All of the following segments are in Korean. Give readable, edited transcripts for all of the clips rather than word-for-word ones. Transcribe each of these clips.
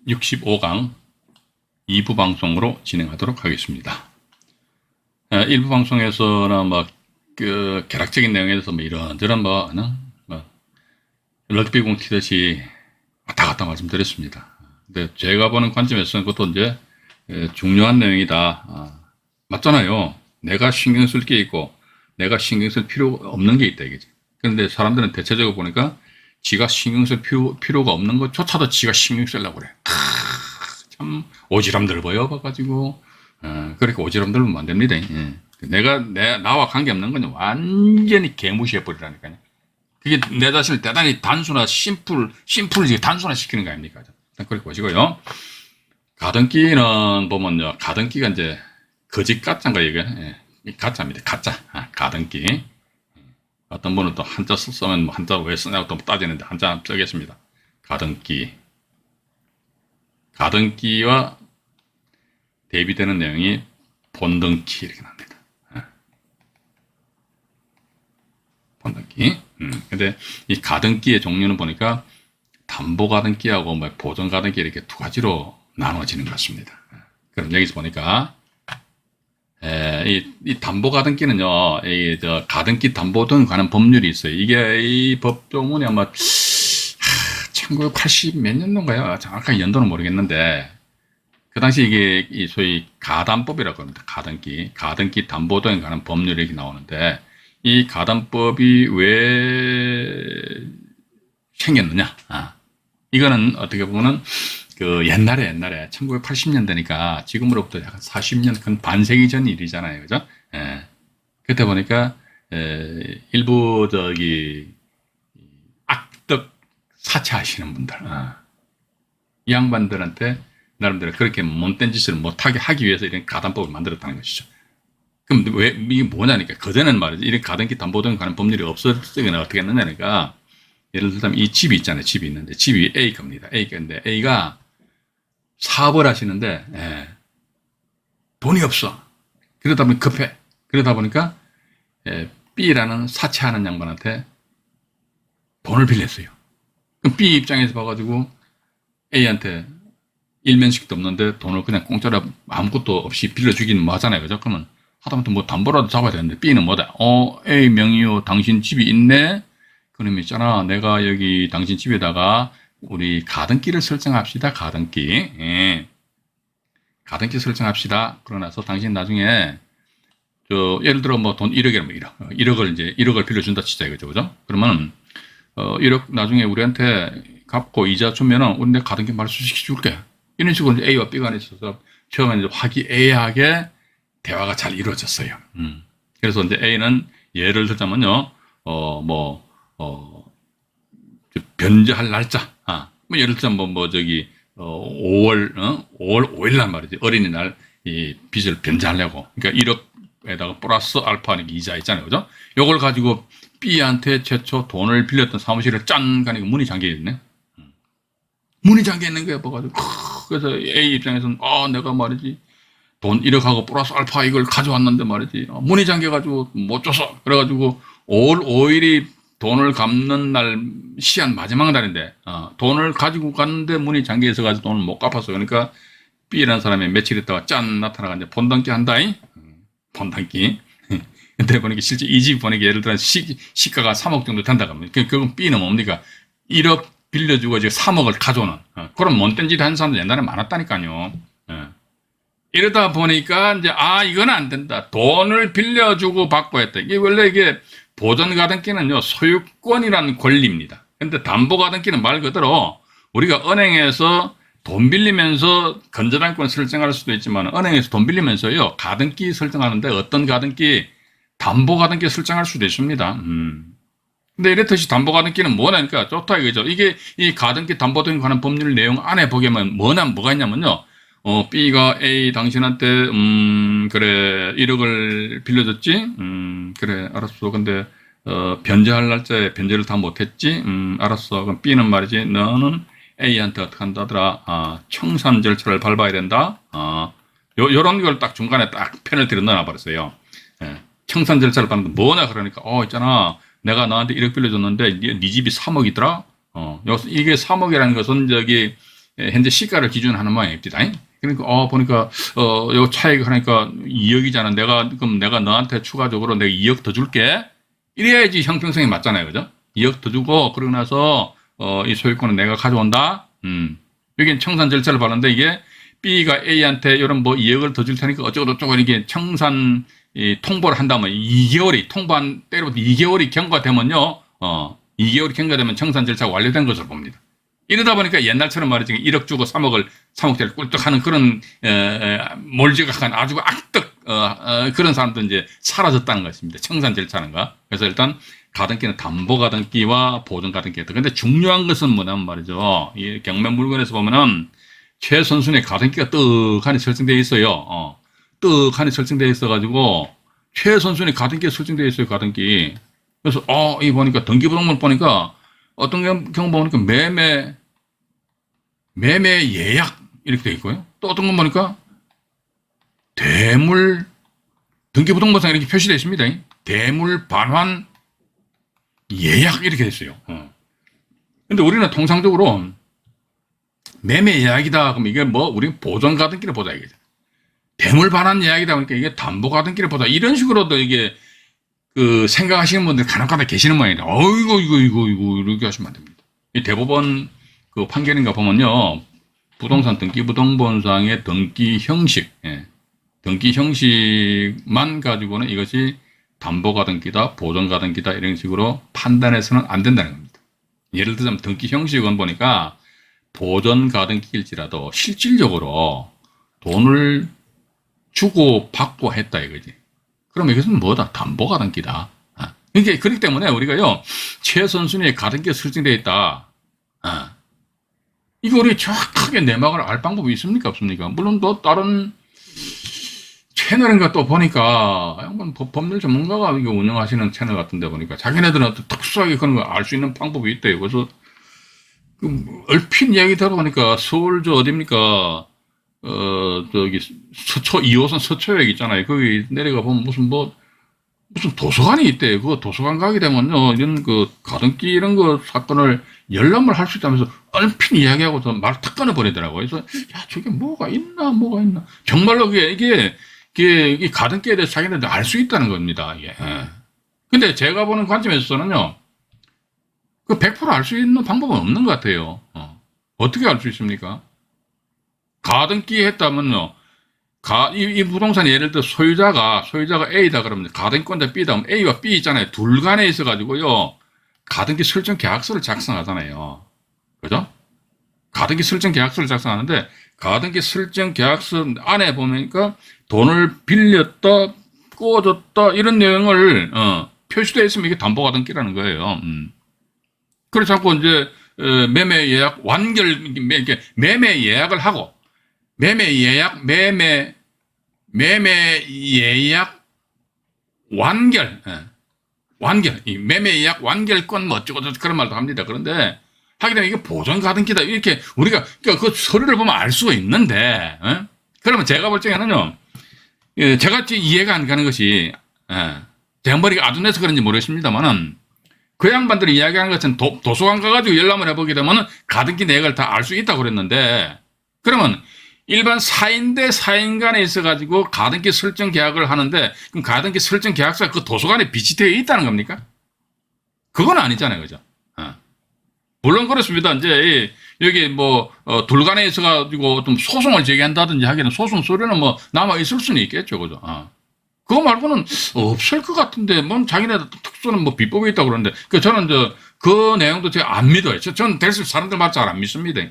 65강 2부 방송으로 진행하도록 하겠습니다. 1부 방송에서는 결학적인 내용에 대해서 이런저런 럭비공 튀듯이 왔다 갔다 말씀드렸습니다. 근데 제가 보는 관점에서는 그것도 이제 중요한 내용이다. 맞잖아요. 내가 신경 쓸 게 있고 내가 신경 쓸 필요가 없는 게 있다 이거지. 그런데 사람들은 대체적으로 보니까 지가 신경 쓸 필요가 없는 것조차도 지가 신경 쓰려고 그래. 참 오지랖 넓어요 봐가지고 그렇게 오지랖 넓으면 안 됩니다. 나와 관계없는 건 완전히 개무시해 버리라니까요. 그게 내 자신을 대단히 심플 단순화시키는 거 아닙니까? 그렇게 보시고요. 가등기는 보면요, 가등기가 이제 거짓 가짜인가 이게 가짜입니다. 가짜. 가등기. 어떤 분은 또 한자 쓰면 한자 왜 쓰냐고 또 따지는데 한자 쓰겠습니다. 가등기. 가등기와 대비되는 내용이 본등기 이렇게 납니다. 본등기. 근데 이 가등기의 종류는 보니까 담보 가등기하고 보존 가등기 이렇게 두 가지로 나눠지는 것 같습니다. 그럼 여기서 보니까 이 담보 가등기는요, 가등기 담보 등 관한 법률이 있어요. 이게 이 법조문이 아마 1980 몇 년도인가요? 정확하게 연도는 모르겠는데, 그 당시 이게 소위 가담법이라고 합니다. 가등기 담보 등에 관한 법률이 이렇게 나오는데, 이 가담법이 왜 생겼느냐? 이거는 어떻게 보면은 옛날에 1980년대니까 지금으로부터 약 40년, 근 반세기 전 일이잖아요. 그죠? 그때 보니까, 일부 악덕 사채하시는 분들, 이 양반들한테 나름대로 그렇게 못된 짓을 못하게 하기 위해서 이런 가담법을 만들었다는 것이죠. 그럼 왜, 이게 뭐냐니까. 그전에는 말이죠. 이런 가등기 담보 등에 관한 법률이 없었으면 어떻게 했느냐니까. 예를 들면 이 집이 있잖아요. 집이 있는데, 집이 A 겁니다. A 건데, A가 사업을 하시는데, 돈이 없어. 그러다 보니 급해. 그러다 보니까, B라는 사채하는 양반한테 돈을 빌렸어요. 그럼 B 입장에서 봐가지고 A한테 일면식도 없는데 돈을 그냥 공짜로 아무것도 없이 빌려주기는 뭐 하잖아요. 그죠? 그러면 하다못해 담보라도 잡아야 되는데 B는 뭐다? A 명의요. 당신 집이 있네? 그럼 있잖아. 내가 여기 당신 집에다가 우리 가등기를 설정합시다. 가등기. 가등기 설정합시다. 그러고 나서 당신 나중에 예를 들어 돈 1억이라면 1억을 빌려준다 치자 이거죠. 그죠? 그러면 1억 나중에 우리한테 갚고 이자 주면은 우리 내 가등기 말소시켜 줄게. 이런 식으로 이제 A와 B가 있어서 처음에 이제 화기애애하게 대화가 잘 이루어졌어요. 그래서 이제 A는 예를 들자면요, 변제할 날짜, 예를 들자면 5월 5일 날 말이지. 어린이날 이 빚을 변제하려고. 그러니까 1억에다가 플러스 알파 이자 있잖아요. 그죠? 요걸 가지고 B한테 최초 돈을 빌렸던 사무실을 짠 가니까 문이 잠겨 있네. 문이 잠겨 있는 거야, 봐가지고. 그래서 A 입장에서는, 내가 말이지. 돈 1억하고 플러스 알파 이걸 가져왔는데 말이지. 문이 잠겨가지고 못 줘서. 그래가지고 5월 5일이 돈을 갚는 날 시한 마지막 날인데, 돈을 가지고 갔는데 문이 잠겨 있어가지고 돈을 못 갚았어. 그러니까 B라는 사람이 며칠 있다가 짠 나타나가 이제 본당기 한다잉. 본당기. 근데 보니까 실제 이 집 보니까 예를 들어 시가가 3억 정도 된다고 합니다. 그건 B는 뭡니까? 1억 빌려주고 지금 3억을 가져오는 그런 못된 짓 하는 사람들 옛날에 많았다니까요. 이러다 보니까 이제 이건 안 된다. 돈을 빌려주고 받고 했다. 이게 원래 이게 보존 가등기는요 소유권이라는 권리입니다. 근데 담보 가등기는 말 그대로 우리가 은행에서 돈 빌리면서 건전한권 설정할 수도 있지만 은행에서 돈 빌리면서요 가등기 설정하는데 어떤 가등기 담보 가등기 설정할 수도 있습니다. 근데 이렇듯이 담보 가등기는 뭐냐니까 좋다 이거죠. 이게 이 가등기 담보 등에 관한 법률 내용 안에 보면 뭐가 있냐면요. B가 A 당신한테 그래 1억을 빌려줬지. 그래 알았어. 근데 변제할 날짜에 변제를 다 못했지. 알았어. 그럼 B는 말이지. 너는 A한테 어떻게 한다더라. 청산 절차를 밟아야 된다. 요런 걸 딱 중간에 딱 페널티를 넣어버렸어요. 청산 절차를 밟는다. 뭐냐 그러니까 있잖아. 내가 너한테 1억 빌려줬는데 네 집이 3억이더라. 이게 3억이라는 것은 현재 시가를 기준하는 모양입니다. 그러니까 보니까 요 차익 하니까 2억이잖아. 그럼 내가 너한테 추가적으로 내가 2억 더 줄게. 이래야지 형평성이 맞잖아요, 그죠? 2억 더 주고 그러고 나서 이 소유권은 내가 가져온다. 여기는 청산 절차를 밟는데 이게 B가 A한테 이런 뭐 2억을 더 줄 테니까 어쩌고저쩌고 이게 청산 통보를 한다면 2개월이 통보한 때로부터 2개월이 경과되면요. 2개월이 경과되면 청산 절차가 완료된 것으로 봅니다. 이러다 보니까 옛날처럼 말이지 1억 주고 3억짜리 꿀떡 하는 그런 몰지각한 아주 악덕 그런 사람도 이제 사라졌다는 것입니다. 청산 절차는가. 그래서 일단 가등기는 담보 가등기와 보존 가등기가 있다. 근데 중요한 것은 뭐냐면 말이죠. 이 경매 물건에서 보면은 최선순위 가등기가 떡하니 설정되어 있어요. 떡하니 설정되어 있어가지고 최선순위 가등기가 설정되어 있어요. 가등기. 그래서 이 보니까 등기부등본 보니까 어떤 경우 보니까 매매 예약 이렇게 돼 있고요. 또 어떤 건 보니까 대물 등기부등본상 이렇게 표시되어 있습니다. 대물 반환 예약 이렇게 돼 있어요. 근데 우리는 통상적으로 매매 예약이다 그러면 이게 뭐 우리 보존 가등기를 보자 이게 대물 반환 예약이다 그러니까 이게 담보 가등기를 보자 이런 식으로도 이게 그 생각하시는 분들 간혹가다 계시는 모양이에요. 이거 이렇게 하시면 안 됩니다. 이 대법원 그 판결인가 보면요. 부동산 등기부등본상의 등기 형식, 등기 형식만 가지고는 이것이 담보 가등기다, 보존 가등기다 이런 식으로 판단해서는 안 된다는 겁니다. 예를 들자면 등기 형식은 보니까 보존 가등기일지라도 실질적으로 돈을 주고 받고 했다 이거지. 그럼 이것은 뭐다? 담보 가등기다. 그러니까 그렇기 때문에 우리가요 최선순위의 가등기가 설정되어 있다. 이거 우리 정확하게 내막을 알 방법이 있습니까? 없습니까? 물론 또 다른 채널인가 또 보니까 한번 법률 전문가가 이거 운영하시는 채널 같은데 보니까 자기네들은 또 특수하게 그런 걸 알 수 있는 방법이 있대요. 그래서 얼핏 이야기 들어보니까 서울 어딥니까? 저기 서초 2호선 서초역 있잖아요. 거기 내려가 보면 무슨 도서관이 있대요. 그 도서관 가게 되면요, 이런 그 가등기 이런 거 사건을 열람을 할 수 있다면서 얼핏 이야기하고서 말 탁 끊어버리더라고요. 그래서 야 저게 뭐가 있나. 정말로 이게 이 가등기에 대해서 자기네들 알 수 있다는 겁니다. 예. 근데 제가 보는 관점에서는요, 그 100% 알 수 있는 방법은 없는 것 같아요. 어떻게 알 수 있습니까? 가등기 했다면요, 이 부동산 예를 들어 소유자가 A다 그러면 가등기권자 B다 그러면 A와 B 있잖아요. 둘 간에 있어가지고요, 가등기 설정 계약서를 작성하잖아요. 그죠? 가등기 설정 계약서를 작성하는데, 가등기 설정 계약서 안에 보니까 돈을 빌렸다, 꿔줬다, 이런 내용을, 표시되어 있으면 이게 담보 가등기라는 거예요. 그래서 자꾸 이제, 매매 예약 매매 예약을 하고, 매매 예약 완결, 이 매매 예약 완결권 뭐 어쩌고저쩌고 그런 말도 합니다. 그런데 하게 되면 이게 보존 가등기다 이렇게 우리가 그러니까 그 서류를 보면 알 수가 있는데, 그러면 제가 볼 적에는요, 제가 이해가 안 가는 것이, 제 머리가 아둔해서 그런지 모르겠습니다만은 그 양반들이 이야기하는 것은 도서관 가가지고 열람을 해보게 되면은 가등기 내역을 다 알 수 있다고 그랬는데, 그러면 일반 사인 대 사인 간에 있어가지고 가등기 설정 계약을 하는데, 그럼 가등기 설정 계약서가 그 도서관에 비치되어 있다는 겁니까? 그건 아니잖아요. 그죠? 물론 그렇습니다. 이제 여기 둘 간에 있어가지고 좀 소송을 제기한다든지 하기는 소송 서류는 남아있을 수는 있겠죠. 그죠? 그거 말고는 없을 것 같은데, 자기네들 특수는 비법이 있다고 그러는데, 저는 그 내용도 제가 안 믿어요. 저는 대신 사람들 말 잘 안 믿습니다.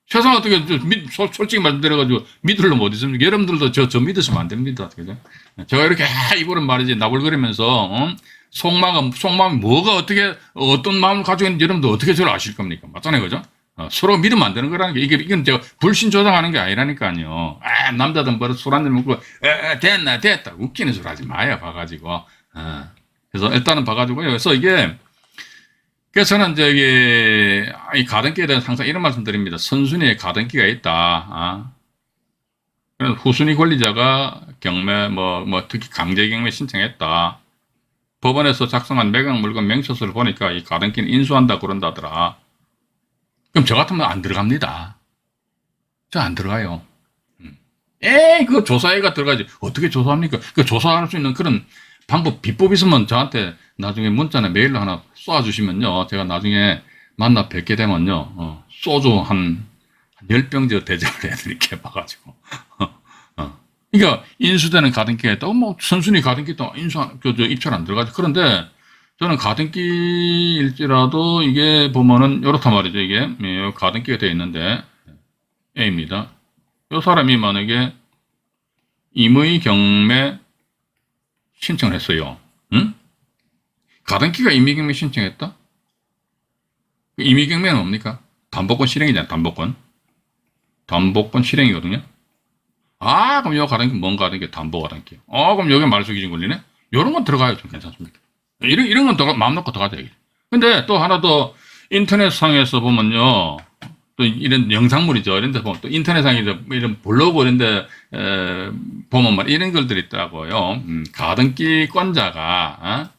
세상 어떻게, 솔직히 말씀드려가지고, 믿을 놈 어디 있습니까? 여러분들도 저 믿으시면 안 됩니다. 그죠? 제가 이렇게, 이번은 말이지, 나불거리면서, 속마음이 뭐가 어떤 마음을 가지고 있는지 여러분들 어떻게 저를 아실 겁니까? 맞잖아요. 그죠? 서로 믿으면 안 되는 거라는 게, 이건 제가 불신 조장하는 게 아니라니까요. 남자들 술 한잔 먹고, 됐다. 웃기는 소리 하지 마요, 봐가지고. 그래서 일단은 봐가지고요. 그래서 저는 이 가등기에 대해서 항상 이런 말씀 드립니다. 선순위에 가등기가 있다. 후순위 권리자가 경매, 특히 강제경매 신청했다. 법원에서 작성한 매각 물건 명셔서를 보니까 이 가등기는 인수한다 그런다더라. 그럼 저 같으면 안 들어갑니다. 저 안 들어가요. 에이, 그 조사회가 들어가지. 어떻게 조사합니까? 그 조사할 수 있는 그런 방법, 비법 있으면 저한테 나중에 문자나 메일로 하나 쏴주시면요. 제가 나중에 만나 뵙게 되면요. 소주 한 10병 저 대접을 해드릴게 봐가지고. 그러니까 인수되는 가등기가 있다고 뭐 선순위 가등기 있다고 입찰 안 들어가지. 그런데 저는 가등기일지라도 이게 보면은 이렇단 말이죠. 이게 가등기가 되어 있는데 A입니다. 이 사람이 만약에 임의 경매 신청을 했어요. 응? 가등기가 임의 경매 신청했다? 임의 경매는 뭡니까? 담보권 실행이잖아. 담보권 실행이거든요. 아, 그럼 요 가등기 뭔 가등기? 담보 가등기. 그럼 여기 말소기준 걸리네? 요런 건 들어가요. 좀 괜찮습니다. 이런 건 더, 마음 놓고 들어가자. 근데 또 하나 더 인터넷상에서 보면요. 또 이런 영상물이죠. 이런 데 보면 또 인터넷상에 이런 블로그 이런 데 보면 말 이런 글들이 있더라고요. 가등기권자가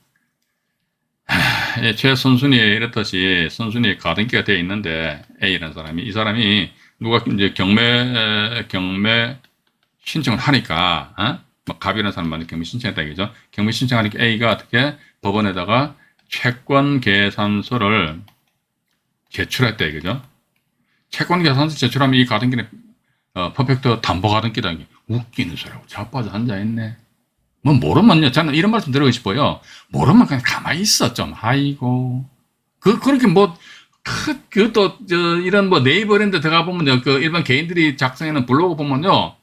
최선순위에 이렇듯이 선순위에 가등기가 되어 있는데 A라는 사람이 이 사람이 누가 이제 경매 신청을 하니까 뭐 갑이라는 사람만 경매 신청했다 이거죠. 경매 신청하니까 A가 어떻게 법원에다가 채권 계산서를 제출했다 이거죠. 채권 계산서 제출하면 이 가등기는 퍼펙트 담보 가등기다. 웃기는 소리하고 자빠져 앉아있네. 뭐 모르면요. 저는 이런 말씀 드리고 싶어요. 모르면 그냥 가만히 있어 좀. 아이고. 그렇게 뭐 그것도 이런 뭐 네이버 이런 데 들어가 보면요. 그 일반 개인들이 작성하는 블로그 보면요.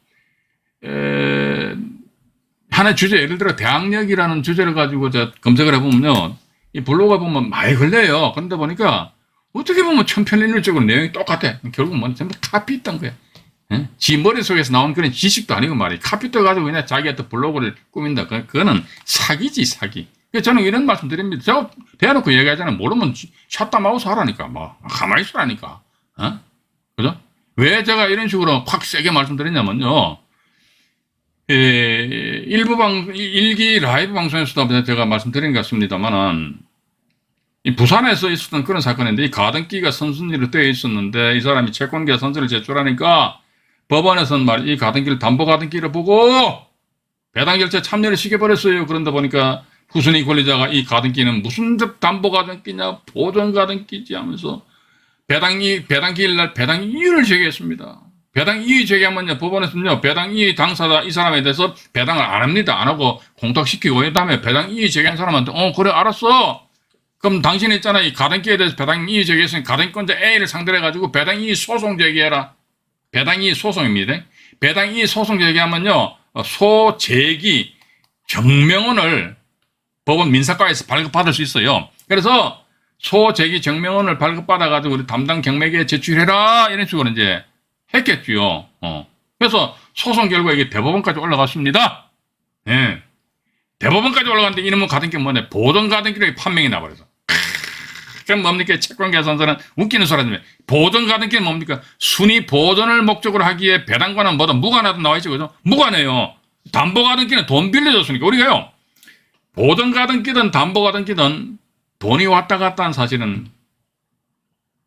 하나의 주제, 예를 들어 대학력이라는 주제를 가지고 검색을 해보면요. 이 블로그 보면 많이 걸려요. 그런데 보니까 어떻게 보면 천편일률적으로 내용이 똑같아. 결국 뭐 전부 카피했던 거야. 지 머릿속에서 나온 그런 지식도 아니고 말이야. 카피 떠가지고 그냥 자기한테 블로그를 꾸민다. 그거는 사기지, 사기. 그래서 저는 이런 말씀 드립니다. 제가 대놓고 얘기하잖아요. 모르면 샷다 마우스 하라니까. 뭐, 가만히 있으라니까. 그죠? 왜 제가 이런 식으로 확 세게 말씀드렸냐면요. 일기 라이브 방송에서도 제가 말씀드린 것 같습니다만은, 이 부산에서 있었던 그런 사건인데, 이 가등기가 선순위로 되어 있었는데, 이 사람이 채권계 선서를 제출하니까, 법원에서는 이 가등기를 담보 가등기를 보고, 배당결제 참여를 시켜버렸어요. 그런데 보니까, 후순위 권리자가 이 가등기는 무슨 담보 가등기냐, 보전 가등기지 하면서, 배당기일 날 배당 이의를 제기했습니다. 배당 이의 제기하면요, 법원에서는요, 배당 이의 당사자 이 사람에 대해서 배당을 안 합니다. 안 하고 공탁시키고, 그 다음에 배당 이의 제기한 사람한테, 그래, 알았어. 그럼 당신 있잖아. 이 가등기에 대해서 배당 이의 제기했으니 가등기권자 A를 상대로 해가지고 배당 이의 소송 제기해라. 배당 이의 소송입니다. 배당 이의 소송 제기하면요, 소제기 정명원을 법원 민사과에서 발급받을 수 있어요. 그래서 소제기 정명원을 발급받아가지고 우리 담당 경매계에 제출해라. 이런 식으로 이제 했겠지요. 그래서 소송 결과 이게 대법원까지 올라갔습니다. 예. 대법원까지 올라갔는데 이놈은 가등기 뭐냐? 보전 가등기로 판명이 나버려서. 그럼 뭡니까? 채권 계산서는 웃기는 소리입니다. 보전 가등기는 뭡니까? 순위 보전을 목적으로 하기에 배당과는 뭐다 무관하다 나와 있죠. 그죠? 무관해요. 담보 가등기는 돈 빌려줬으니까 우리가요. 보전 가등기든 담보 가등기든 돈이 왔다 갔다 한 사실은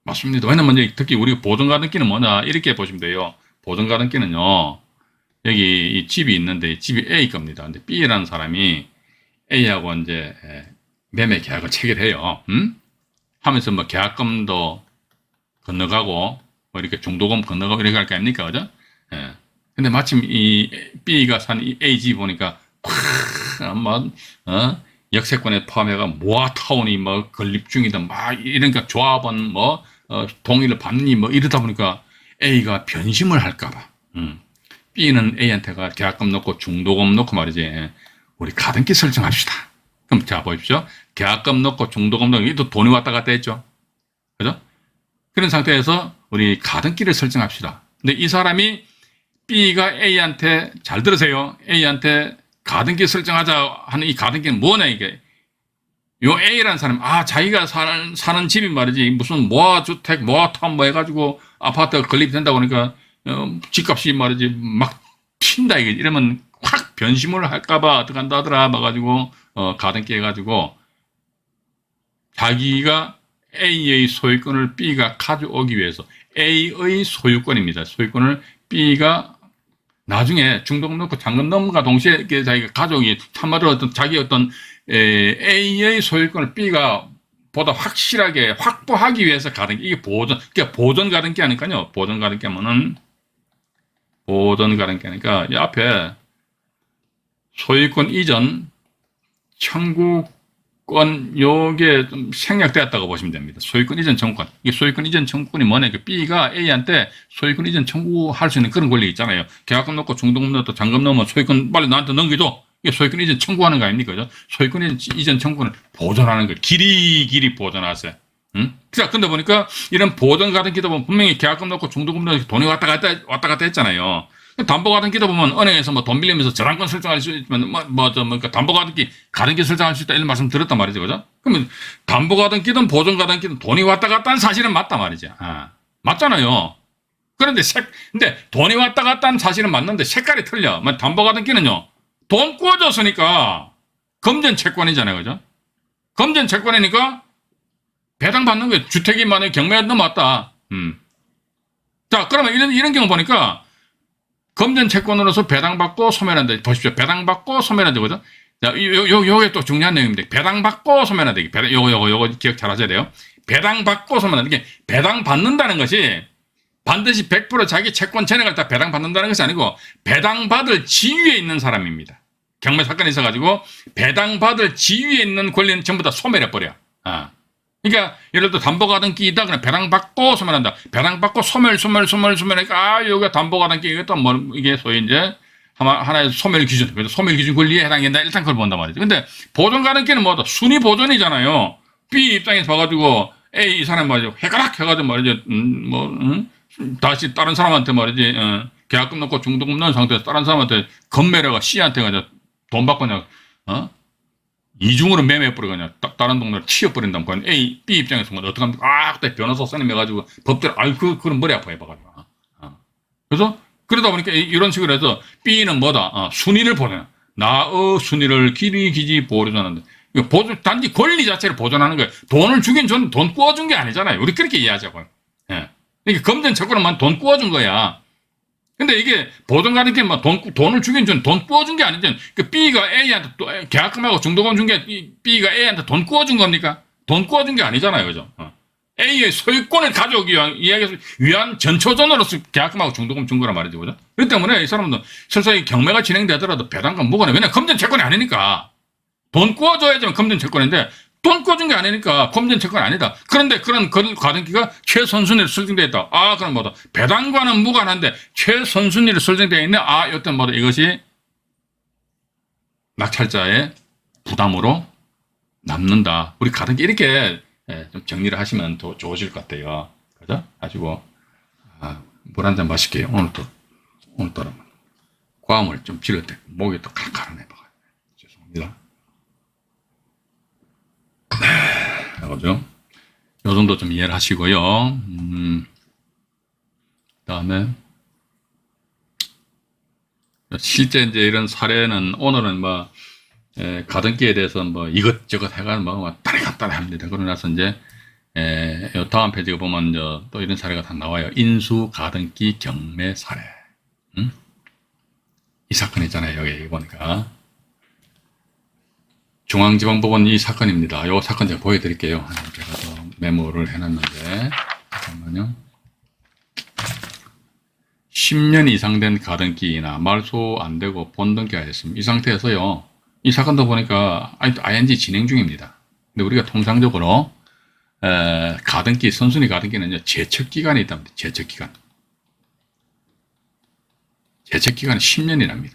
맞습니다. 왜냐면 특히 우리가 보전 가등기는 뭐냐? 이렇게 보시면 돼요. 보전 가등기는요. 여기 이 집이 있는데 집이 A 겁니다. 근데 B라는 사람이 A하고 이제 매매 계약을 체결해요. 하면서 뭐 계약금도 건너가고 뭐 이렇게 중도금 건너가고 이렇게 할 거 아닙니까? 그죠? 예. 근데 마침 이 B가 산 이 A 집 보니까 역세권에 포함해가 모아타운이 뭐 건립 중이다. 막 이러니까 조합원 뭐 동의를 받니 뭐 이러다 보니까 A가 변심을 할까봐. B는 A한테가 계약금 넣고 중도금 넣고 말이지. 우리 가등기 설정합시다. 그럼 자 보십시오. 계약금 넣고 중도금 넣고 이도 돈이 왔다 갔다 했죠. 그죠? 그런 상태에서 우리 가등기를 설정합시다. 근데 이 사람이 B가 A한테 잘 들으세요. A한테 가등기 설정하자 하는 이 가등기는 뭐냐 이게. 요 A라는 사람, 자기가 사는 집이 말이지 무슨 모아주택, 모아타운 뭐 해가지고 아파트가 건립된다고 그러니까 집값이 말이지 막 튄다 이게. 이러면 확 변심을 할까봐 어떡한다 하더라 봐가지고 가등기 해가지고 자기가 A의 소유권을 B가 가져오기 위해서 A의 소유권입니다. 소유권을 B가 나중에 중도금 넣고 잔금 넣음과 동시에 자기가 가족이 한마디로 어떤 자기 어떤 A의 소유권을 B가 보다 확실하게 확보하기 위해서 가등기, 이게 그러니까 보존 가등기 하니까요. 보존 가등기 하면은 보존 가등기 하니까 이 앞에 소유권 이전 청구권 요게 좀 생략되었다고 보시면 됩니다. 소유권 이전 청구권. 이게 소유권 이전 청구권이 뭐냐? B가 A한테 소유권 이전 청구할 수 있는 그런 권리 있잖아요. 계약금 넣고 중도금 넣고 잔금 넣으면 소유권 빨리 나한테 넘겨줘. 이게 소유권 이전 청구하는 거 아닙니까? 그죠? 소유권 이전 청구권을 보존하는 거예요. 길이 보존하세요. 응? 자, 근데 보니까 이런 보존 가등기다 보면 분명히 계약금 넣고 중도금 넣고 돈이 왔다 갔다 했잖아요. 담보 가등기다 보면 은행에서 뭐 돈 빌리면서 저당권 설정할 수 있으면 그러니까 담보 가등기 설정할 수 있다 이런 말씀 드렸단 말이죠. 그죠? 그러면 담보 가등기든 보존 가등기든 돈이 왔다 갔다 한 사실은 맞단 말이죠. 맞잖아요. 그런데 근데 돈이 왔다 갔다 한 사실은 맞는데 색깔이 틀려. 담보 가등기는요. 돈 꾸어줬으니까 금전 채권이잖아요. 그죠? 금전 채권이니까 배당받는 거예요. 주택이 만약에 경매에 넘어왔다. 자, 그러면 이런 경우 보니까 금전 채권으로서 배당받고 소멸한다. 보십시오. 배당받고 소멸한다. 그죠? 자, 요게 또 중요한 내용입니다. 배당받고 소멸한다. 요거 기억 잘 하셔야 돼요. 배당받고 소멸한다. 이게 배당받는다는 것이 반드시 100% 자기 채권 전액을 다 배당받는다는 것이 아니고 배당받을 지위에 있는 사람입니다. 경매 사건이 있어가지고 배당받을 지위에 있는 권리는 전부 다 소멸해버려. 그러니까 예를 들어 담보가등기이다 그냥 배당받고 소멸한다. 배당받고 소멸하니까 여기가 담보가등기 이것도 뭐 이게 소위 이제 하나의 소멸 기준. 그래서 소멸 기준 권리에 해당이 된다. 일단 그걸 본단 말이죠. 근데 보존가등기는 뭐다? 순위 보존이잖아요. B 입장에서 봐가지고 A 이 사람 말이죠. 해가락 해가지고 말이죠. 다시 다른 사람한테 말이지. 계약금 넣고 중도금 넣은 상태에서 다른 사람한테 건매료가 C한테 가지고 돈 받고 그냥 이중으로 매매해버려 그냥 다른 동네로 치워버린다면 그건 A, B 입장에서 보면 어떡합니까? 그때 변호사 선임해가지고 법대로 그건 머리 아파 해봐가지고. 그래서 그러다 보니까 이런 식으로 해서 B는 뭐다? 순위를 보존. 나의 순위를 기지 보존하는데 단지 권리 자체를 보존하는 거예요. 돈을 주긴 줬는데 돈 꾸어준 게 아니잖아요. 우리 그렇게 이해하자고요. 예. 그러니까 금전 채권은 돈 꾸어준 거야. 근데 이게 보존가등기 돈을 주긴 준 돈 꾸어준 게 아니잖아요. 그 B가 A한테 계약금하고 중도금 준 게 B가 A한테 돈 꾸어준 겁니까? 돈 꾸어준 게 아니잖아요. 그죠? A의 소유권을 가져오기 위한 전초전으로서 계약금하고 중도금 준 거란 말이죠. 그죠? 그렇기 때문에 이 사람은 설사 경매가 진행되더라도 배당금 무관해. 왜냐 금전 채권이 아니니까. 돈 꾸어줘야지만 금전 채권인데 돈 꾸어준 게 아니니까 금전 채권이 아니다. 그런데 그런 가등기가 최선순위로 설정되어 있다. 그럼 뭐다? 배당과는 무관한데 최선순위로 설정되어 있네. 여튼 뭐다? 이것이 낙찰자의 부담으로 남는다. 우리 가등기 이렇게 좀 정리를 하시면 더 좋으실 것 같아요. 그죠? 가지고 물 한 잔 마실게요. 오늘따라 과음을 좀 지를 때 목이 또 칼칼하네. 죄송합니다. 그죠? 요 정도 좀 이해를 하시고요. 그다음에 실제 이제 이런 사례는 오늘은 가등기에 대해서 이것저것 해가지고 따라갔다라 합니다. 그러고 나서 이제 요 다음 페이지에 보면 또 이런 사례가 다 나와요. 인수 가등기 경매 사례. 이 사건 있잖아요. 여기 보니까. 중앙지방법원 이 사건입니다. 이 사건 제가 보여드릴게요. 제가 더 메모를 해놨는데 잠깐만요. 10년 이상 된 가등기나 말소 안 되고 본등기가 됐습니다. 이 상태에서요. 이 사건도 보니까 ING 진행 중입니다. 근데 우리가 통상적으로 선순위 가등기는 제척기간이 있답니다. 제척기간이 10년이랍니다.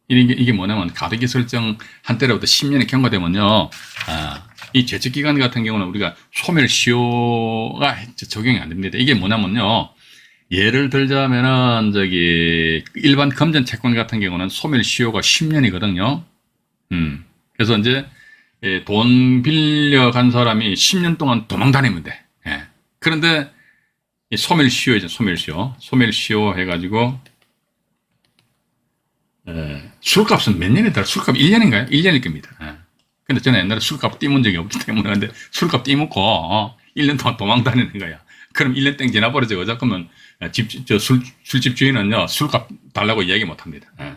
이게 뭐냐면 가등기 설정 한때로부터 10년이 경과되면요. 이 제척기간 같은 경우는 우리가 소멸시효가 적용이 안 됩니다. 이게 뭐냐면요. 예를 들자면은 일반 금전 채권 같은 경우는 소멸시효가 10년이거든요. 그래서 이제 돈 빌려간 사람이 10년 동안 도망 다니면 돼. 그런데 소멸시효이죠. 소멸시효 해가지고 술값은 몇 년에 따라 술값 1년인가요? 1년일 겁니다. 근데 저는 옛날에 술값 띄문 적이 없기 때문에 근데 술값 띄묻고 1년 동안 도망 다니는 거야. 그럼 1년 땡 지나버리죠. 그죠? 그러면 술집 주인은요, 술값 달라고 이야기 못 합니다. 예.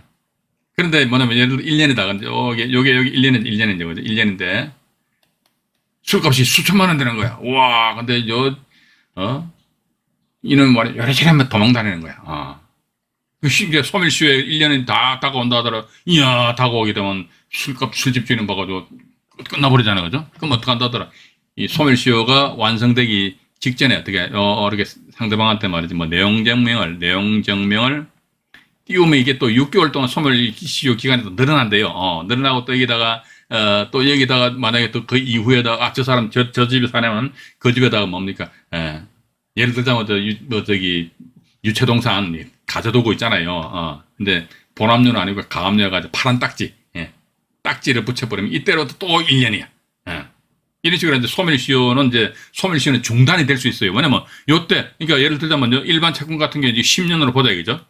그런데 뭐냐면 예를 들어 1년에다가, 요게 1년인데, 그죠? 1년인데, 술값이 수천만 원 되는 거야. 와, 근데 이놈 말이 여러저리 한번 도망다니는 거야. 이게 소멸시효에 1년이 다 다가온다 하더라. 이야, 다가오게 되면 술집 주인은 봐가지고 끝나버리잖아요. 그죠? 그럼 어떡한다 하더라. 이 소멸시효가 완성되기 직전에 이렇게 상대방한테 말이지, 내용증명을 띄우면 이게 또 6개월 동안 소멸시효 기간이 또 늘어난대요. 늘어나고 또 여기다가 만약에 또 그 이후에다가, 저 사람 저 집에 사냐면 그 집에다가 뭡니까? 예를 들자면 유체동산 가져두고 있잖아요. 근데 본압류는 아니고 가압류가 파란 딱지, 딱지를 붙여버리면 이때로도 또 1년이야. 이런 식으로 이제 소멸시효는 중단이 될 수 있어요. 왜냐면 요때, 그러니까 예를 들자면 일반 채권 같은 경우 이제 10년으로 보자, 이거죠.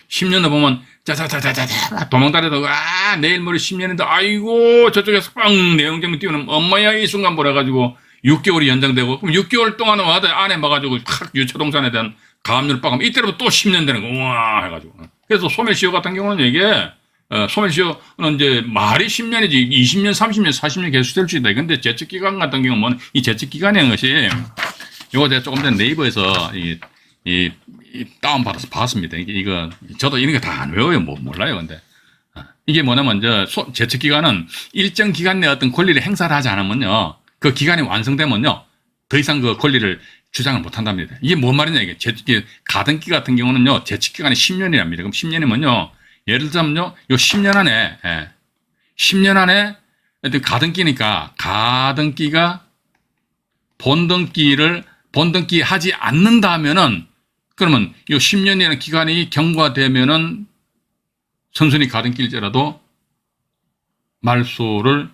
10년을 보면 짜자자자자자 도망다니다가 내일 모레 10년인데 아이고 저쪽에서 빵 내용증명 띄우는 엄마야 이 순간 보내가지고 6개월이 연장되고, 그럼 6개월 동안은 안에 막아가지고 확 유체동산에 대한 가압류를 빠가면 이때로 또 10년 되는 거, 우와 해가지고. 그래서 소멸시효 같은 경우는 이게 소멸시효는 이제 말이 10년이지 20년, 30년, 40년 계속될 수 있다. 근데 제척기간 같은 경우는 이 제척기간이라는 것이, 이거 제가 조금 전에 네이버에서 이 다운받아서 봤습니다. 이거 저도 이런 거 다 안 외워요. 몰라요. 근데 이게 뭐냐면 제척기간은 일정 기간 내에 어떤 권리를 행사를 하지 않으면요, 그 기간이 완성되면요 더 이상 그 권리를 주장을 못 한답니다. 이게 뭔 말이냐, 이게 가등기 같은 경우는요 제척기간이 10년이랍니다. 그럼 10년이면요, 예를 들자면요, 요 10년 안에 가등기니까 가등기가 본등기 하지 않는다면은, 그러면 이 10년이라는 기간이 경과되면은 선순위 가등기일지라도 말소를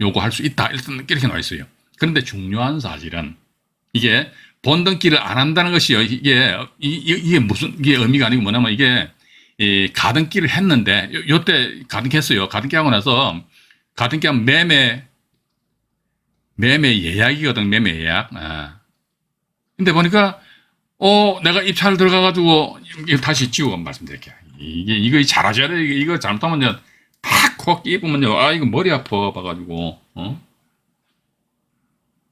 요구할 수 있다. 이렇게 나와 있어요. 그런데 중요한 사실은 이게 본등기를 안 한다는 것이요. 이게 무슨, 이게 의미가 아니고 뭐냐면, 이게 가등기를 했는데, 요때 가등기 했어요. 가등기 하고 나서, 가등기하면 매매 예약이거든, 매매 예약. 근데 보니까, 내가 입찰 들어가가지고, 이거 다시 지우고 말씀드릴게요. 이거 잘하셔야 돼. 이거 잘못하면요, 탁 입으면요, 이거 머리 아파 봐가지고,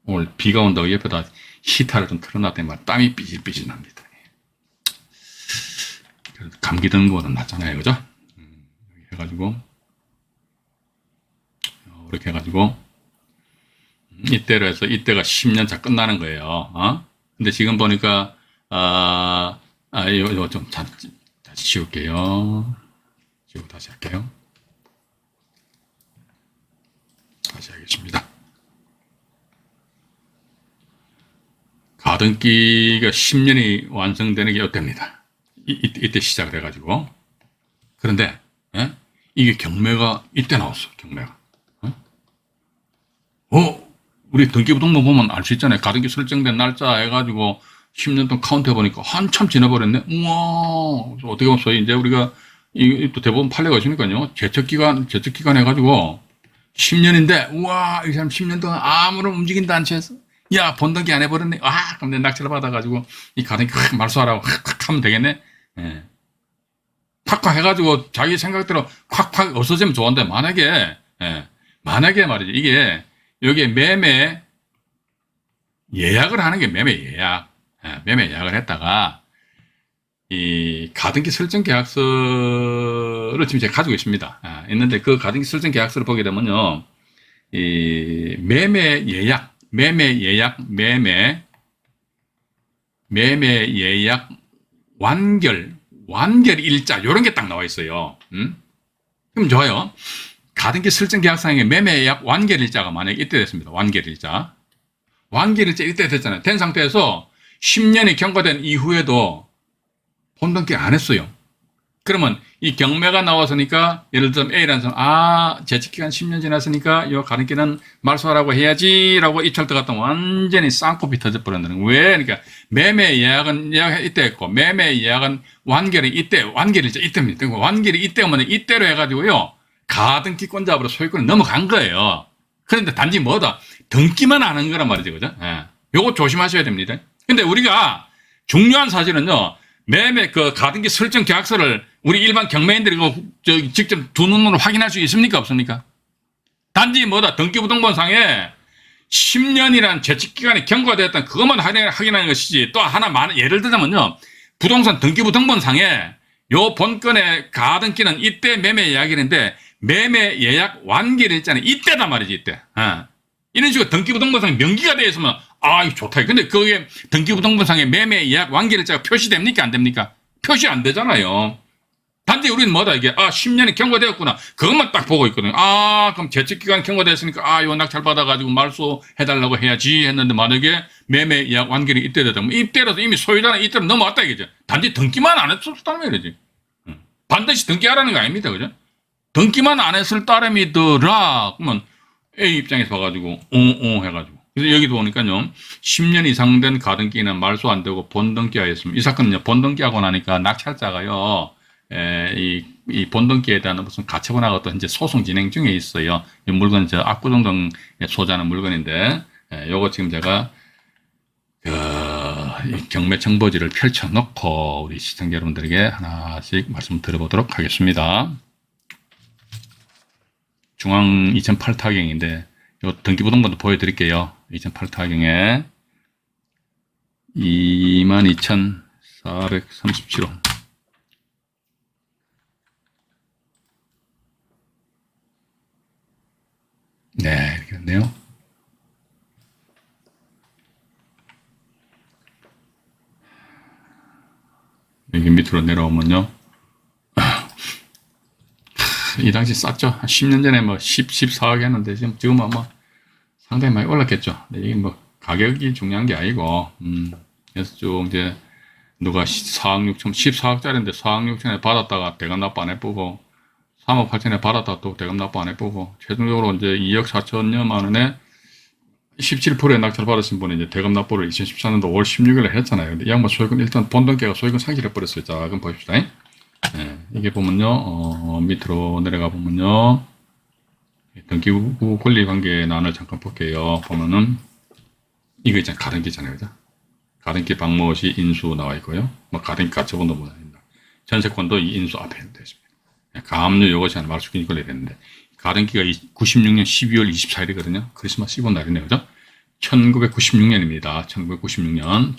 오늘 비가 온다고 옆에다 히터를 좀 틀어놨더니 땀이 삐질삐질 납니다. 감기 드는 거보다 낫잖아요. 그죠? 해가지고, 이렇게 해가지고, 이때로 해서 이때가 10년 차 끝나는 거예요. 근데 지금 보니까, 이거 좀 다시 지울게요. 지우고 다시 할게요. 다시 하겠습니다. 가등기가 10년이 완성되는 게 어떻습니다. 이때 시작을 해가지고. 그런데, 이게 경매가 이때 나왔어, 경매가. 우리 등기부등본 보면 알 수 있잖아요. 가등기 설정된 날짜 해가지고 10년 동안 카운트 해보니까 한참 지나버렸네. 우와, 어떻게 보면 소위 이제 우리가 또 대부분 판례가 있으니까요. 제척기간 해가지고 10년인데, 우와, 이 사람 10년 동안 아무런 움직인다 안 채서, 야, 본등기 안 해버렸네. 그럼 내 낙찰을 받아가지고 이 가등기 말소하라고 확 하면 되겠네. 팍팍 해가지고 자기 생각대로 확 없어지면 좋은데, 만약에 말이죠. 이게, 여기에 매매 예약을 하는 게 매매 예약을 했다가, 이 가등기 설정 계약서를 지금 제가 가지고 있습니다. 있는데 그 가등기 설정 계약서를 보게 되면요, 이 매매 예약 완결 일자, 요런 게 딱 나와 있어요. 그럼 좋아요. 가등기 설정 계약상에 매매 예약 완결 일자가 만약에 이때 됐습니다. 완결 일자 이때 됐잖아요. 된 상태에서 10년이 경과된 이후에도 본등기 안 했어요. 그러면 이 경매가 나왔으니까, 예를 들면 A라는 사람, 제척기간 10년 지났으니까 이 가등기는 말소하라고 해야지라고 입찰 들어갔다 완전히 쌍코피 터져버린다는 거예요. 왜? 그러니까 매매 예약은 이때 했고, 매매 예약은 완결이 이때, 완결일자 이때입니다. 그러니까 완결이 이때면 이때로 해가지고요, 가등기권자로 소유권이 넘어간 거예요. 그런데 단지 뭐다? 등기만 하는 거란 말이죠. 그죠? 요거 조심하셔야 됩니다. 근데 우리가 중요한 사실은요, 매매 그 가등기 설정 계약서를 우리 일반 경매인들이 직접 두 눈으로 확인할 수 있습니까? 없습니까? 단지 뭐다, 등기부등본상에 10년이란 재직기간이 경과되었던 그것만 확인하는 것이지, 또 하나 예를 들자면요, 부동산 등기부등본상에 요 본건의 가등기는 이때 매매 예약일인데 매매 예약 완결일자는 이때단 말이지, 이때. 이런 식으로 등기부등본상에 명기가 되어 있으면 이거 좋다. 근데 그게 등기부등본상에 매매 예약 완결일자가 표시됩니까? 안 됩니까? 표시 안 되잖아요. 단지 우리는 뭐다, 이게 10년이 경과되었구나, 그것만 딱 보고 있거든요. 그럼 재직기간 경과됐으니까 이거 낙찰 받아가지고 말소해달라고 해야지 했는데, 만약에 매매 예약 완결이 이때 되면 이때라도 이미 소유자는 이때로 넘어왔다 이거죠. 단지 등기만 안 했을 따름이지. 반드시 등기하라는 거 아닙니다, 그죠? 등기만 안 했을 따름이더라 그러면 A 입장에서 봐가지고 해가지고, 그래서 여기도 보니까요, 10년 이상 된 가등기는 말소 안 되고 본등기하였습니다. 이 사건은요, 본등기하고 나니까 낙찰자가요, 이 본등기에 대한 무슨 가처분하고 또 이제 소송 진행 중에 있어요. 이 물건, 압구정 등 소재하는 물건인데, 요거 지금 제가 경매 정보지를 펼쳐놓고 우리 시청자 여러분들에게 하나씩 말씀 드려보도록 하겠습니다. 중앙 2008 타경인데, 요 등기부등본도 보여드릴게요. 2008 타경에 22,437원. 네, 이렇게 됐네요. 여기 밑으로 내려오면요, 이 당시 쌌죠. 한 10년 전에 14억 했는데, 지금은 아마 상당히 많이 올랐겠죠. 근데 이게 가격이 중요한 게 아니고, 그래서 쭉 이제 누가 4억 6천, 14억짜리인데 4억 6천에 받았다가 대금 납부 안 해보고, 3억 8천에 받았다가 또 대금 납부 안 해보고, 최종적으로 이제 2억 4천여만 원에 17%의 낙찰을 받으신 분이 이제 대금 납부를 2014년도 5월 16일에 했잖아요. 근데 이 양반 소유권, 일단 본등기가 소유권 상실해버렸어요. 자, 그럼 보십시다. 이게 보면요, 밑으로 내려가 보면요, 등기부 권리관계 난을 잠깐 볼게요. 보면은, 이거 있잖아요. 가등기잖아요. 그죠? 가등기 방모시 인수 나와 있고요. 가등기 가처분도 못 합니다. 전세권도 이 인수 앞에 되어 있습니다. 가압류 요것이 하나 말소기니 권리 됐는데, 가등기가 96년 12월 24일이거든요. 크리스마스 이브 날이네요. 그죠? 1996년입니다. 1996년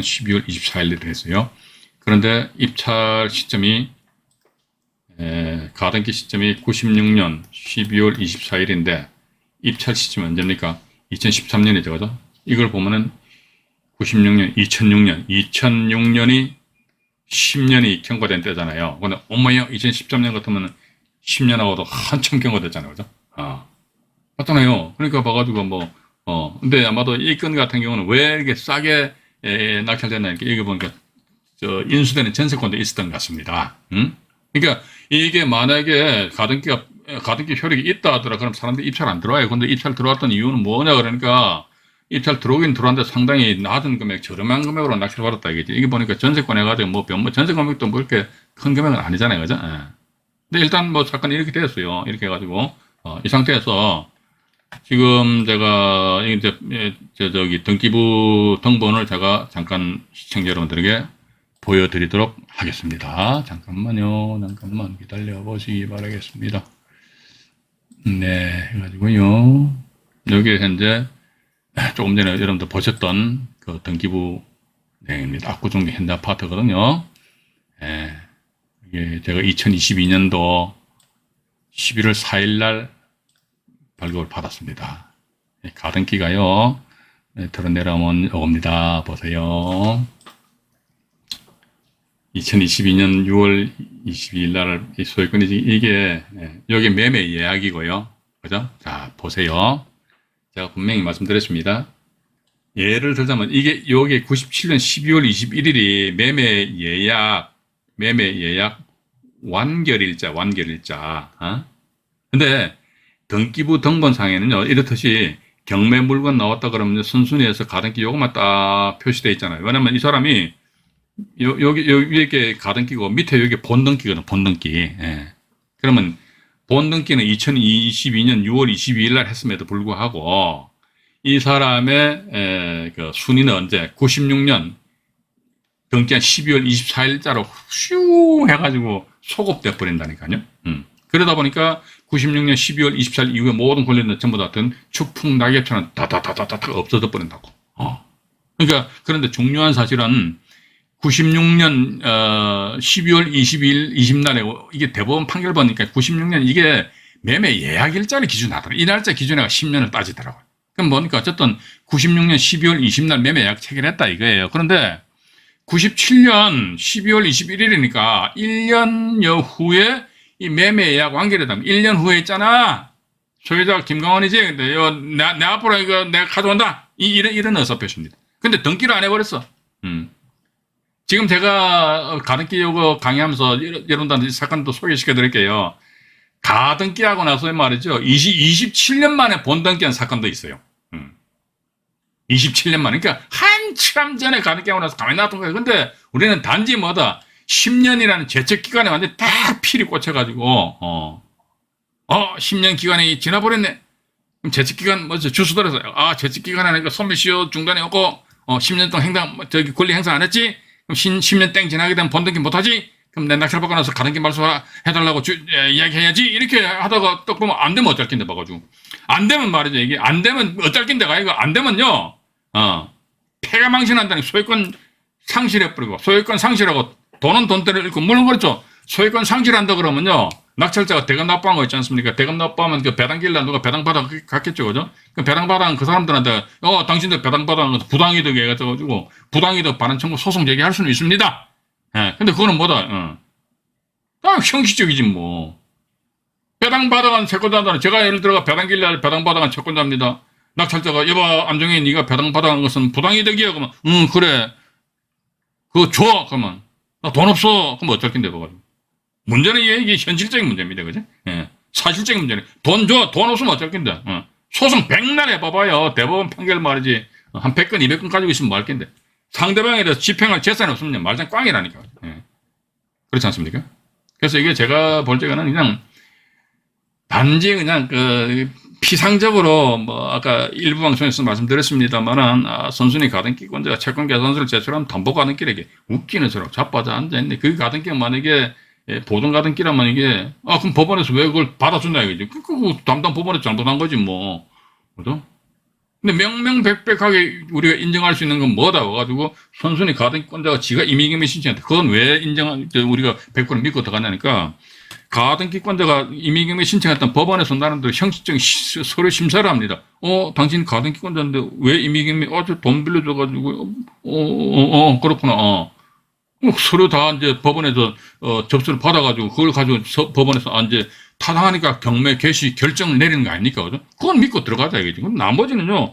12월 24일에 됐어요. 그런데 입찰 시점이, 가등기 시점이 96년 12월 24일인데, 입찰 시점이 언제입니까? 2013년이죠. 그죠? 이걸 보면은 96년, 2006년이 10년이 경과된 때잖아요. 근데 어머야, 2013년 같으면 10년하고도 한참 경과됐잖아요. 그죠? 맞잖아요. 그러니까 봐가지고 근데 아마도 이 건 같은 경우는 왜 이렇게 싸게 낙찰됐나, 이렇게 여기 보니까 인수되는 전세권도 있었던 것 같습니다. 그러니까 이게 만약에 가등기 효력이 있다 하더라, 그럼 사람들이 입찰 안 들어와요. 근데 입찰 들어왔던 이유는 뭐냐, 그러니까 입찰 들어오긴 들어왔는데 상당히 낮은 금액, 저렴한 금액으로 낙찰 받았다 이거지. 이게 보니까 전세권 해가지고 전세 금액도 이렇게 큰 금액은 아니잖아요. 그죠? 근데 일단 사건이 이렇게 됐어요. 이렇게 해가지고, 이 상태에서 지금 제가 이제 등기부 등본을 제가 잠깐 시청자 여러분들에게 보여드리도록 하겠습니다. 잠깐만요. 잠깐만 기다려 보시기 바라겠습니다. 네, 해가지고요. 여기에 현재 조금 전에 여러분들 보셨던 그 등기부 내용입니다. 압구정 현대 아파트거든요. 이게 제가 2022년도 11월 4일 날 발급을 받았습니다. 가등기가요, 들어 내려오면 옵니다. 보세요. 2022년 6월 22일 날 이 소유권이, 이게 여기 매매 예약이고요. 그죠? 자, 보세요. 제가 분명히 말씀드렸습니다. 예를 들자면 이게 여기 97년 12월 21일이 매매 예약 완결일자. 근데 등기부 등본상에는요, 이렇듯이 경매 물건 나왔다 그러면 선순위에서 가등기 요것만 딱 표시되어 있잖아요. 왜냐면 이 사람이 여기 이렇게 가등기고 밑에 여기 본등기거든, 본등기. 그러면 본등기는 2022년 6월 22일 날 했음에도 불구하고 이 사람의 그 순위는 언제 96년 등기한 12월 24일자로 슈 해가지고 소급돼 버린다니까요. 그러다 보니까 96년 12월 24일 이후에 모든 권리는 전부 다 같은 추풍 낙엽처럼 다다다다다 없어져 버린다고. 그러니까 그런데 중요한 사실은 96년 12월 22일 20날에 이게 대법원 판결 보니까 96년 이게 매매 예약일자를 기준으로 하더라고요. 이 날짜 기준에 10년을 따지더라고요. 그럼 보니까 어쨌든 96년 12월 20날 매매 예약 체결했다 이거예요. 그런데 97년 12월 21일이니까 1년여 후에 이 매매 예약 완결이 되면 1년 후에 있잖아. 소유자가 김강원이지. 근데 내 앞으로 이거 내가 가져온다. 이런 의사표시입니다. 근데 등기를 안 해버렸어. 지금 제가 가등기 요거 강의하면서 여러분들한테 사건도 소개시켜 드릴게요. 가등기하고 나서 말이죠. 27년 만에 본등기한 사건도 있어요. 27년 만에. 그러니까 한참 전에 가등기하고 나서 가만히 놨던 거예요. 근데 우리는 단지 뭐다. 10년이라는 제척기간에 완전히 딱 필이 꽂혀가지고, 10년 기간이 지나버렸네. 그럼 제척기간, 주소 들어서, 제척기간 하니까 소멸시효 중간에 없고, 10년 동안 권리 행사 안 했지? 그럼 10년 땡 지나게 되면 본등기 못하지? 그럼 내 낙찰 받고 나서 가등기 말소해달라고 이야기해야지? 이렇게 하다가 딱 보면 안 되면 어쩔 낀데 봐가지고. 안 되면 말이죠. 이게 안 되면 어쩔 낀데가 이거 안 되면요, 폐가 망신한다는 소유권 상실해버리고, 소유권 상실하고, 돈은 돈대로 잃고, 물론 그렇죠. 소유권 상실한다 그러면요, 낙찰자가 대금 납부한 거 있지 않습니까? 대금 납부하면 그 배당길라 누가 배당받아 갔겠죠, 그죠? 그 배당받아 그 사람들한테, 당신들 배당받아 부당이득 해가지고, 부당이득 반환 청구 소송 제기할 수는 있습니다. 예, 근데 그거는 뭐다, 형식적이지, 뭐. 배당받아간 채권자들은, 제가 예를 들어가 배당길라 배당받아간 채권자입니다. 낙찰자가, 여보, 안정희, 네가 배당받아간 것은 부당이득이야. 그러면, 그래. 그거 줘. 그러면. 나 돈 없어. 그럼 어쩔 낀데, 봐가지고. 문제는 이게 현실적인 문제입니다. 그죠? 예. 사실적인 문제는. 돈 줘. 돈 없으면 어쩔 낀데. 소송 100날 해봐봐요. 대법원 판결 말이지. 한 100건, 200건 가지고 있으면 뭐 할 낀데. 상대방에 대해서 집행할 재산이 없으면 말짱 꽝이라니까. 예. 그렇지 않습니까? 그래서 이게 제가 볼 때는 그냥 단지 그냥 피상적으로 아까 일부 방송에서 말씀드렸습니다만은 선순위 가등기권자가 채권 계산서를 제출하면 담보 가등기에게 웃기는 소리로 자빠져 앉아있네. 그 가등기가 만약에 보존 가등기라면 이게 그럼 법원에서 왜 그걸 받아준다 이거지. 그 담당 법원에서 잘못한 거지 뭐. 그죠? 근데 명명백백하게 우리가 인정할 수 있는 건 뭐다 와가지고 선순위 가등기권자가 지가 임의경매 신청한다. 그건 왜 우리가 100% 믿고 들어가냐니까 가등기권자가 임의경매 신청했던 법원에서 나름대로 형식적인 서류 심사를 합니다. 당신 가등기권자인데 왜 임의경매, 돈 빌려줘가지고, 그렇구나. 서류 다 이제 법원에서, 접수를 받아가지고, 그걸 가지고 법원에서 이제 타당하니까 경매 개시 결정을 내리는 거 아닙니까? 그죠? 그건 믿고 들어가자, 이거지. 그럼 나머지는요,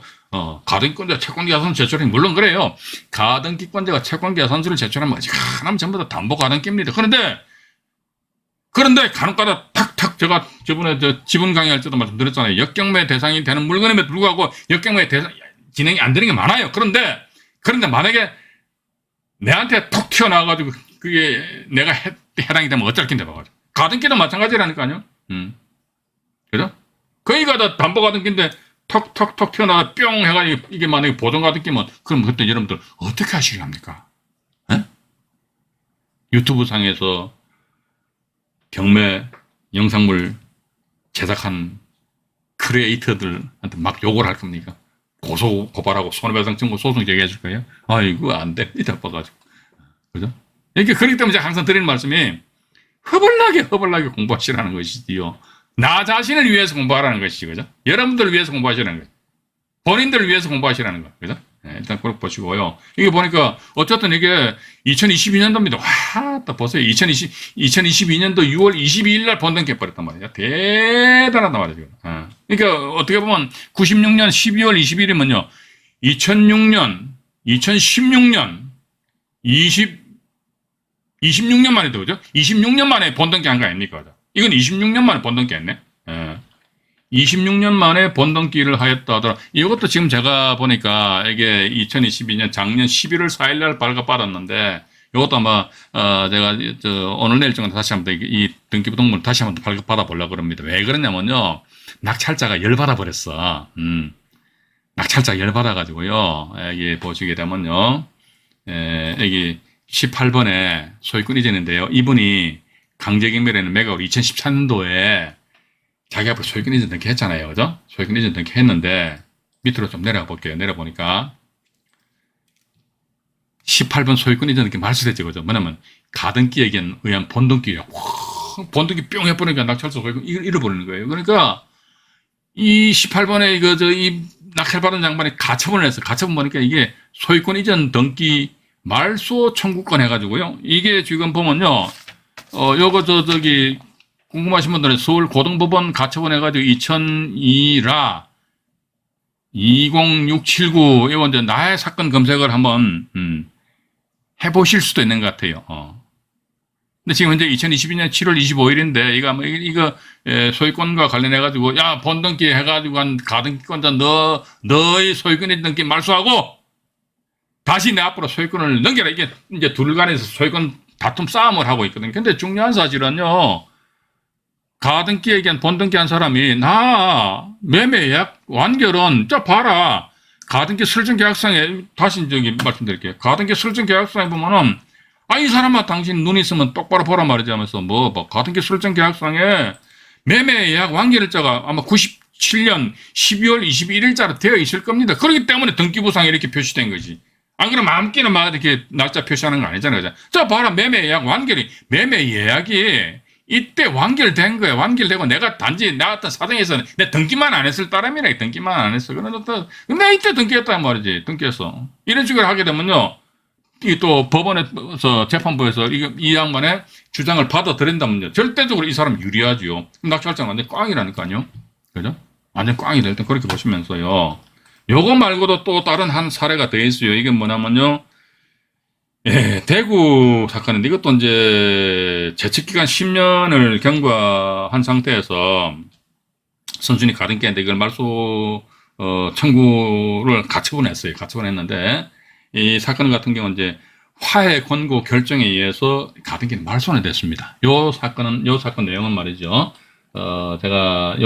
가등기권자 채권계산서 제출이 물론 그래요. 가등기권자가 채권계산서를 제출하면 아직 하나면 전부 다 담보 가등기입니다. 그런데 간혹가다 탁탁 제가 저번에 지분 강의할 때도 말씀드렸잖아요. 역경매 대상이 되는 물건임에도 불구하고 역경매 대상 진행이 안 되는 게 많아요. 그런데 만약에 내한테 톡 튀어나와가지고 그게 내가 해당이 되면 어쩔 낀데 봐가지고. 가등기도 마찬가지라니까요. 그죠? 거기가 다 담보 가등기인데 톡톡톡 튀어나와 뿅 해가지고 이게 만약에 보존 가등기면 그럼 그때 여러분들 어떻게 하시렵니까? 유튜브 상에서 경매 영상물 제작한 크리에이터들한테 막 욕을 할 겁니까? 고발하고 손해배상 청구 소송 제기해 줄 거예요? 이거 안 됩니다. 봐가지고. 그죠? 이렇게 그렇기 때문에 제가 항상 드리는 말씀이 허벌나게 공부하시라는 것이지요. 나 자신을 위해서 공부하라는 것이지. 그죠? 여러분들을 위해서 공부하시라는 거예요. 본인들을 위해서 공부하시라는 거. 그죠? 일단 그렇게 보시고요. 이게 보니까 어쨌든 이게 2022년도입니다. 와, 딱 보세요. 2022년도 6월 22일 날 본등기 해버렸단 말이에요. 대단하단 말이죠. 그러니까 어떻게 보면 96년 12월 20일이면요. 2006년, 2016년, 26년 만에도 그죠? 26년 만에 본등기 한 거 아닙니까? 이건 26년 만에 본등기 했네. 26년 만에 본등기를 하였다 하더라. 이것도 지금 제가 보니까 이게 2022년 작년 11월 4일 날 발급받았는데 이것도 아마 제가 오늘 내일 정도 다시 한번 이 등기부 등본을 다시 한번 발급받아 보려고 그럽니다. 왜 그러냐면요. 낙찰자가 열받아 버렸어. 낙찰자 열받아가지고요. 여기 보시게 되면요. 여기 18번에 소유권 이전인데요. 이분이 강제경매라는 매각으로 2014년도에 자기 앞으로 소유권 이전 등기했잖아요. 그죠? 소유권 이전 등기했는데 밑으로 좀 내려가 볼게요. 내려보니까 18번 소유권 이전 등기 말소됐죠. 그죠? 뭐냐면 가등기에 의한 본등기예요. 본등기 뿅 해버리니까 낙찰자 소유권 잃어버리는 거예요. 그러니까 이 18번에 이 낙찰받은 양반이 가처분을 해서 가처분 보니까 이게 소유권 이전 등기 말소 청구권 해가지고요. 이게 지금 보면요. 요거 저기 궁금하신 분들은 서울 고등법원 가처분 해가지고 2002라 20679 이거 이제 나의 사건 검색을 한번 해보실 수도 있는 것 같아요. 근데 지금 현재 2022년 7월 25일인데 이거 소유권과 관련해 가지고 야 본등기 해가지고 한 가등기권자 너의 소유권 등기 말소하고 다시 내 앞으로 소유권을 넘겨라. 이게 이제 둘 간에서 소유권 다툼 싸움을 하고 있거든요. 근데 중요한 사실은요. 가등기 얘기한 본등기 한 사람이 나 매매 예약 완결은 저 봐라. 가등기 설정계약상에 다시 저기 말씀드릴게요. 가등기 설정계약상에 보면은 이 사람아 당신 눈 있으면 똑바로 보라 말이지 하면서 가등기 설정계약상에 매매 예약 완결일자가 아마 97년 12월 21일자로 되어 있을 겁니다. 그렇기 때문에 등기부상에 이렇게 표시된 거지. 안 그러면 아무끼나 막 이렇게 날짜 표시하는 거 아니잖아요. 그죠? 자, 봐라. 매매 예약 매매 예약이 이때 완결된 거예요. 완결되고 내가 단지 나 같은 사정에서는 내 등기만 안 했을 따름이라 등기만 안 했어. 그런데 내 이때 등기했단 말이지. 등기했어. 이런 식으로 하게 되면요. 이 또 법원에서 재판부에서 이 양반의 주장을 받아들인다면요. 절대적으로 이 사람 유리하지요. 낙찰자는 완전 꽝이라니까요. 그죠? 완전 꽝이다. 일단 그렇게 보시면서요. 요거 말고도 또 다른 한 사례가 더 있어요. 이게 뭐냐면요. 대구 사건인데 이것도 이제 재측기간 10년을 경과한 상태에서 선순위 가등기인데 이걸 말소 청구를 가처분했어요. 가처분했는데 이 사건 같은 경우는 이제 화해 권고 결정에 의해서 가등기는 말소는 됐습니다. 요 사건 내용은 말이죠. 제가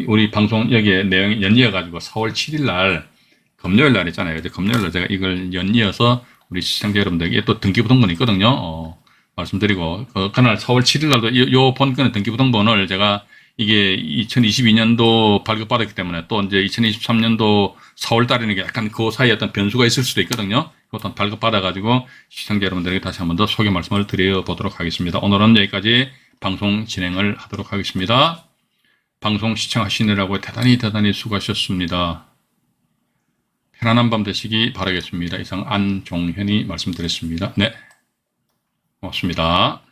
우리 방송 여기에 내용 연이어가지고 4월 7일 날 금요일 날 있잖아요. 금요일 날 제가 이걸 연이어서 우리 시청자 여러분들에게 또 등기부등본이 있거든요. 말씀드리고 그날 4월 7일 날도 요 본건의 등기부등본을 제가 이게 2022년도 발급받았기 때문에 또 이제 2023년도 4월 달에는 약간 그 사이에 어떤 변수가 있을 수도 있거든요. 그것도 발급받아가지고 시청자 여러분들에게 다시 한 번 더 소개 말씀을 드려보도록 하겠습니다. 오늘은 여기까지 방송 진행을 하도록 하겠습니다. 방송 시청하시느라고 대단히 수고하셨습니다. 편안한 밤 되시기 바라겠습니다. 이상 안종현이 말씀드렸습니다. 네, 고맙습니다.